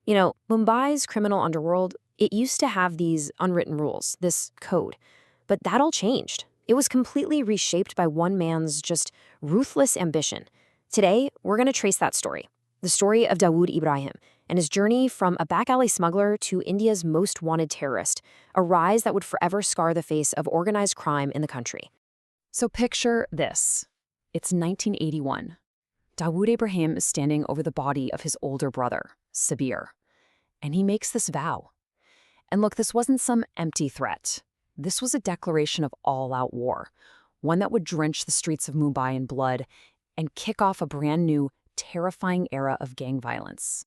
Mumbai's criminal underworld, it used to have these unwritten rules, this code. But that all changed. It was completely reshaped by one man's just ruthless ambition. Today, we're going to trace that story. The story of Dawood Ibrahim and his journey from a back alley smuggler to India's most wanted terrorist, a rise that would forever scar the face of organized crime in the country. So picture this. It's 1981. Dawood Ibrahim is standing over the body of his older brother, Sabir, and he makes this vow. And look, this wasn't some empty threat. This was a declaration of all-out war, one that would drench the streets of Mumbai in blood and kick off a brand new, terrifying era of gang violence.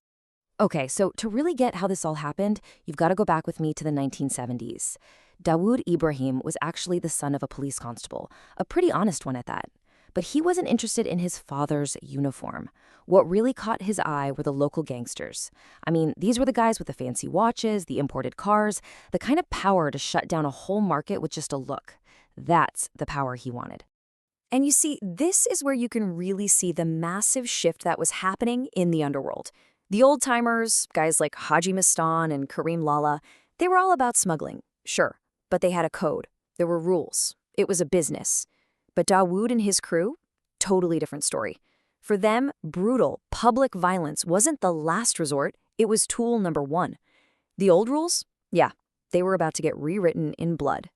Okay, so to really get how this all happened, you've got to go back with me to the 1970s. Dawood Ibrahim was actually the son of a police constable, a pretty honest one at that. But he wasn't interested in his father's uniform. What really caught his eye were the local gangsters. I mean, these were the guys with the fancy watches, the imported cars, the kind of power to shut down a whole market with just a look. That's the power he wanted. And you see, this is where you can really see the massive shift that was happening in the underworld. The old-timers, guys like Haji Mastan and Kareem Lala, they were all about smuggling, sure, but they had a code. There were rules. It was a business. But Dawood and his crew, totally different story. For them, brutal, public violence wasn't the last resort, it was tool number one. The old rules? Yeah, they were about to get rewritten in blood.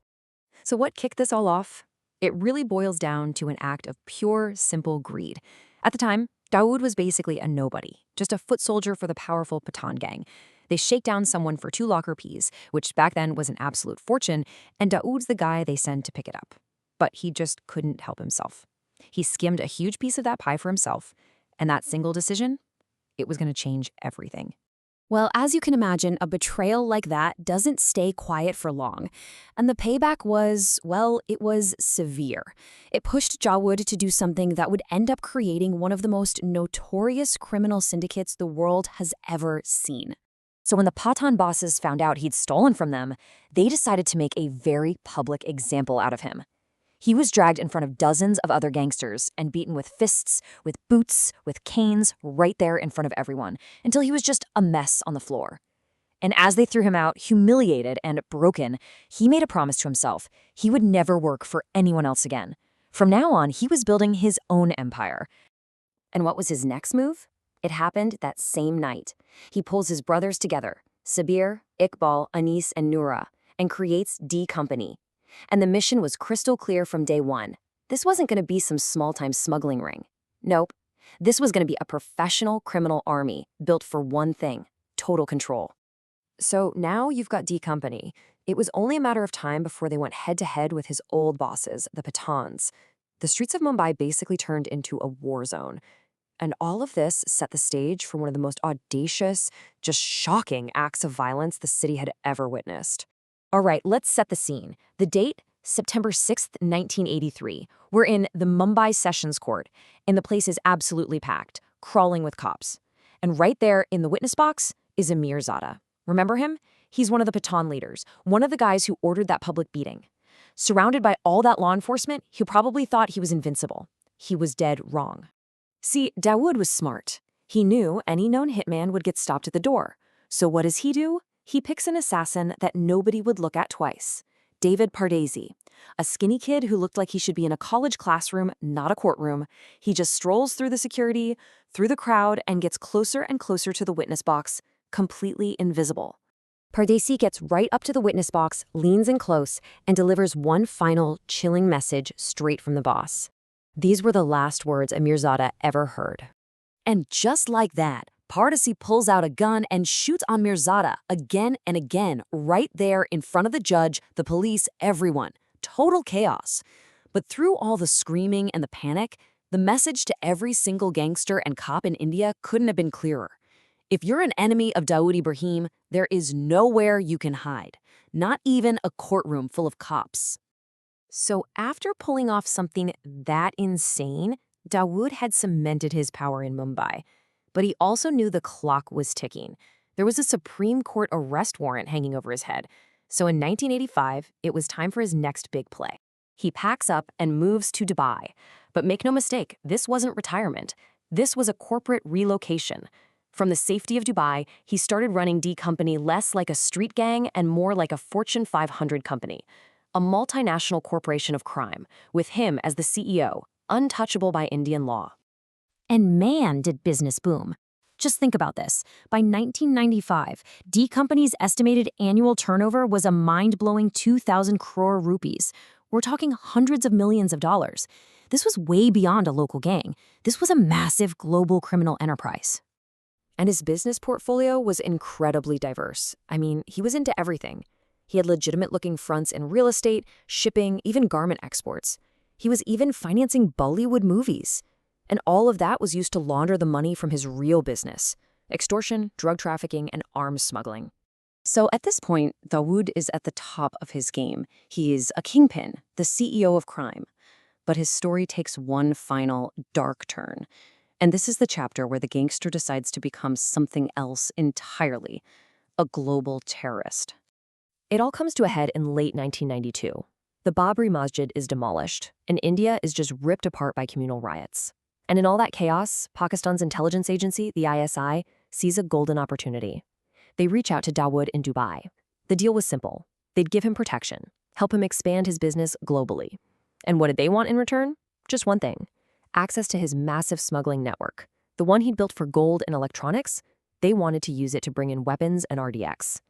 So what kicked this all off? It really boils down to an act of pure, simple greed. At the time, Dawood was basically a nobody, just a foot soldier for the powerful Pathan gang. They shake down someone for 2 lakh rupees, which back then was an absolute fortune, and Dawood's the guy they send to pick it up. But he just couldn't help himself. He skimmed a huge piece of that pie for himself, and that single decision, it was going to change everything. Well, as you can imagine, a betrayal like that doesn't stay quiet for long. And the payback was, well, it was severe. It pushed Dawood to do something that would end up creating one of the most notorious criminal syndicates the world has ever seen. So when the Pathan bosses found out he'd stolen from them, they decided to make a very public example out of him. He was dragged in front of dozens of other gangsters and beaten with fists, with boots, with canes, right there in front of everyone, until he was just a mess on the floor. And as they threw him out, humiliated and broken, he made a promise to himself he would never work for anyone else again. From now on, he was building his own empire. And what was his next move? It happened that same night. He pulls his brothers together, Sabir, Iqbal, Anis, and Noura, and creates D Company. And the mission was crystal clear from day one. This wasn't going to be some small-time smuggling ring. Nope. This was going to be a professional criminal army built for one thing: total control. So now you've got D Company. It was only a matter of time before they went head-to-head with his old bosses, the Pathans. The streets of Mumbai basically turned into a war zone. And all of this set the stage for one of the most audacious, just shocking acts of violence the city had ever witnessed. All right, let's set the scene. The date, September 6th, 1983. We're in the Mumbai Sessions Court, and the place is absolutely packed, crawling with cops. And right there in the witness box is Amirzada. Remember him? He's one of the Pathan leaders, one of the guys who ordered that public beating. Surrounded by all that law enforcement, he probably thought he was invincible. He was dead wrong. See, Dawood was smart. He knew any known hitman would get stopped at the door. So what does he do? He picks an assassin that nobody would look at twice. David Pardesi, a skinny kid who looked like he should be in a college classroom, not a courtroom. He just strolls through the security, through the crowd, and gets closer and closer to the witness box, completely invisible. Pardesi gets right up to the witness box, leans in close, and delivers one final, chilling message straight from the boss. These were the last words Amirzada ever heard. And just like that, Pardesi pulls out a gun and shoots on Mirzada again and again, right there in front of the judge, the police, everyone. Total chaos. But through all the screaming and the panic, the message to every single gangster and cop in India couldn't have been clearer. If you're an enemy of Dawood Ibrahim, there is nowhere you can hide, not even a courtroom full of cops. So after pulling off something that insane, Dawood had cemented his power in Mumbai. But he also knew the clock was ticking. There was a Supreme Court arrest warrant hanging over his head. So in 1985, it was time for his next big play. He packs up and moves to Dubai. But make no mistake, this wasn't retirement. This was a corporate relocation. From the safety of Dubai, he started running D Company less like a street gang and more like a Fortune 500 company, a multinational corporation of crime, with him as the CEO, untouchable by Indian law. And man, did business boom. Just think about this. By 1995, D Company's estimated annual turnover was a mind-blowing 2,000 crore rupees. We're talking hundreds of millions of dollars. This was way beyond a local gang. This was a massive global criminal enterprise. And his business portfolio was incredibly diverse. I mean, he was into everything. He had legitimate-looking fronts in real estate, shipping, even garment exports. He was even financing Bollywood movies. And all of that was used to launder the money from his real business: extortion, drug trafficking, and arms smuggling. So at this point, Dawood is at the top of his game. He is a kingpin, the CEO of crime. But his story takes one final, dark turn. And this is the chapter where the gangster decides to become something else entirely, a global terrorist. It all comes to a head in late 1992. The Babri Masjid is demolished, and India is just ripped apart by communal riots. And in all that chaos, Pakistan's intelligence agency, the ISI, sees a golden opportunity. They reach out to Dawood in Dubai. The deal was simple. They'd give him protection, help him expand his business globally. And what did they want in return? Just one thing: access to his massive smuggling network. The one he'd built for gold and electronics, they wanted to use it to bring in weapons and RDX.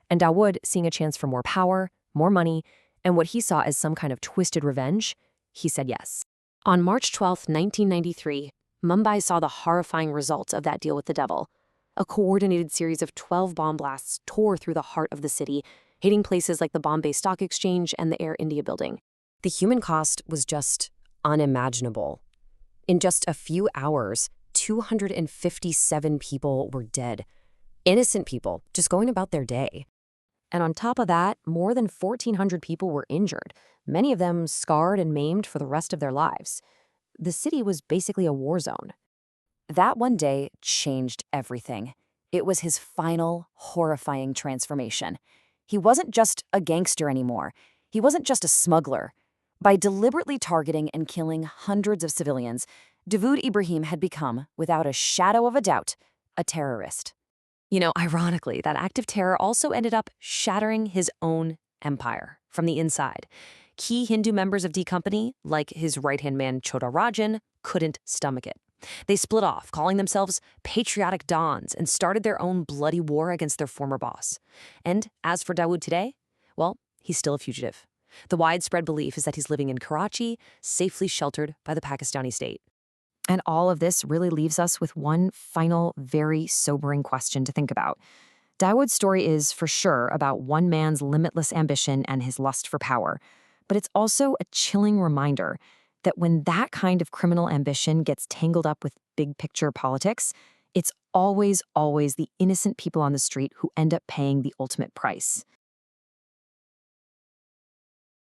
And Dawood, seeing a chance for more power, more money, and what he saw as some kind of twisted revenge, he said yes. On March 12, 1993, Mumbai saw the horrifying results of that deal with the devil. A coordinated series of 12 bomb blasts tore through the heart of the city, hitting places like the Bombay Stock Exchange and the Air India building. The human cost was just unimaginable. In just a few hours, 257 people were dead. Innocent people just going about their day. And on top of that, more than 1,400 people were injured, many of them scarred and maimed for the rest of their lives. The city was basically a war zone. That one day changed everything. It was his final, horrifying transformation. He wasn't just a gangster anymore. He wasn't just a smuggler. By deliberately targeting and killing hundreds of civilians, Dawood Ibrahim had become, without a shadow of a doubt, a terrorist. You know, ironically, that act of terror also ended up shattering his own empire from the inside. Key Hindu members of D Company, like his right-hand man Chota Rajan, couldn't stomach it. They split off, calling themselves patriotic dons, and started their own bloody war against their former boss. And as for Dawood today, well, he's still a fugitive. The widespread belief is that he's living in Karachi, safely sheltered by the Pakistani state. And all of this really leaves us with one final, very sobering question to think about. Dawood's story is, for sure, about one man's limitless ambition and his lust for power. But it's also a chilling reminder that when that kind of criminal ambition gets tangled up with big-picture politics, it's always the innocent people on the street who end up paying the ultimate price.